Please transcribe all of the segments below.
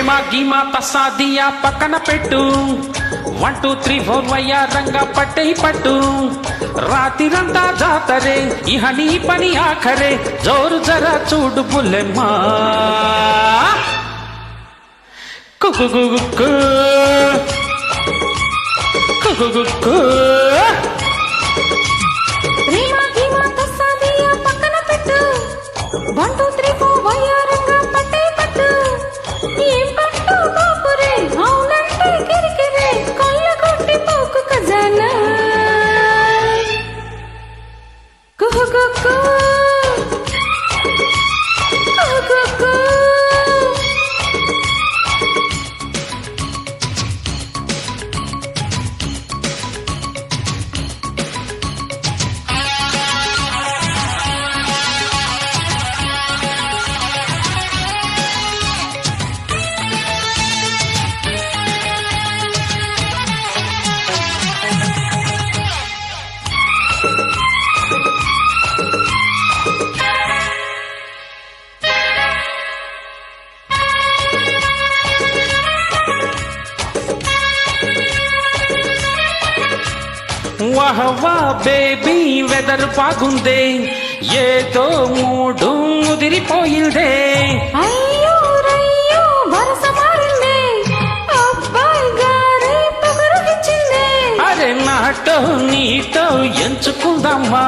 ప్రేమ గీమా తస్సాదియా పక్కన పెట్టు 1 2 3 4 వయ్యారంగా పట్టై పట్టు రాతిరంతా జాతరే ఇహ నీ పని ఆఖరే జోరు జరా చూడు బుల్లెమ్మా కుకుకుకు కుకుకుకు ప్రేమ గీమా తస్సాదియా పక్కన పెట్టు 1 2 3 4 వయ్యారంగా పట్టై పట్టు ఏం పట్టు బాపురే అవునంటే కిరికిరే కళ్ళ కొట్టి పోకు ఖజానా కుకుకుకు కుకుకు వహవా బేబీ వెదర్ బాగుందే ఏదో మూడు ముదిరిపోయిందే అయ్యో రయ్యో వరస మారిందే అబ్బాయి గారి పొగరుకిచ్చిందే అరే నాటో నీటో ఎంచుకుందామా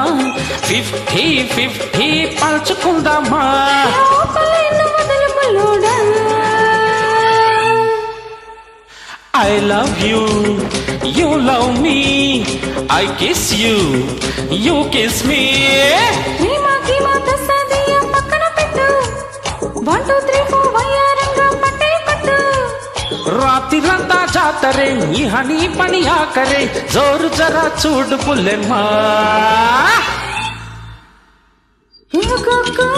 50-50 పంచుకుందామా లోపలేను మొదలు ముల్లోడా I love you, you love me, I kiss you, you kiss me. ప్రేమ గీమా తస్సాదియా పక్కన పెట్టు 1 2 3 4 వయ్యారంగా పట్టై పట్టు రాతిరంతా జాతరే ఇహ నీ పని ఆఖరే జోరు జరా చూడు బుల్లెమ్మా కుకుకు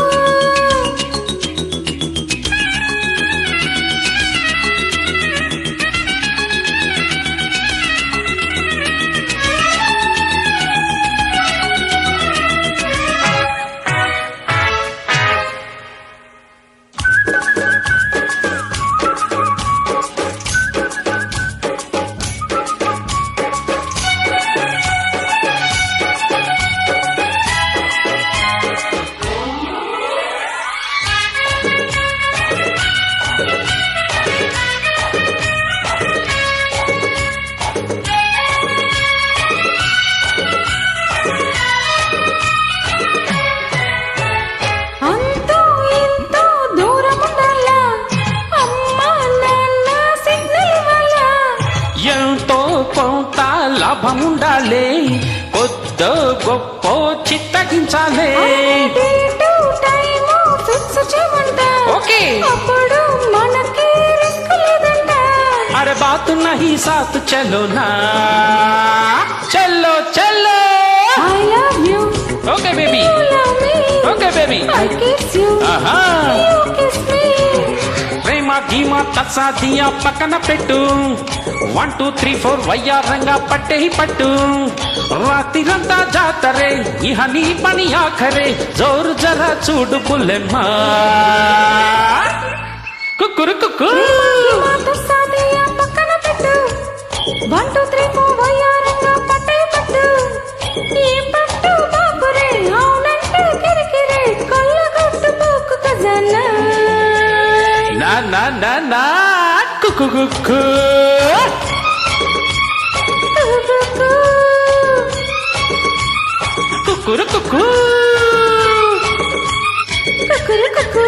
అంతో ఇంతో దూరం ఉండాలా అమ్మా నాన్న సిగ్నల్ ఇవ్వాలా ఎంతో కొంత లాభం ఉండాలి కొద్దో గొప్ప చిత్తగించాలే డేటు టైము ఫిక్స్ చేయమంటా ఓకే అప్పుడు మనకి రిస్క్ లేదంట అరే బాతు నహీ సాత్ చలో నా చలో చలో I love you okay baby you love me okay baby I kiss you ఆహా యు కిస్ మీ ప్రేమ గీమా తస్సాదియా పక్కన పెట్టు 1 2 3 4 వయ్యారంగా పట్టై పట్టు రాతిరంతా జాతరే ఇహ నీ పని ఆఖరే జోరు జరా చూడు బుల్లెమ్మా కుక్కురు కుక్కు గీమా తస్సాదియా పక్కన పెట్టు 1 2 3 4 వయ్యారంగా పట్టై పట్టు ఏం పట్టు బాపురే అవునంటే కిరికిరే కళ్ళ కొట్టు పోకు ఖజానా నా నా నా నా కుక్కు కుక్కు కుకుకు కుక్కురు కుక్కు కుకుకు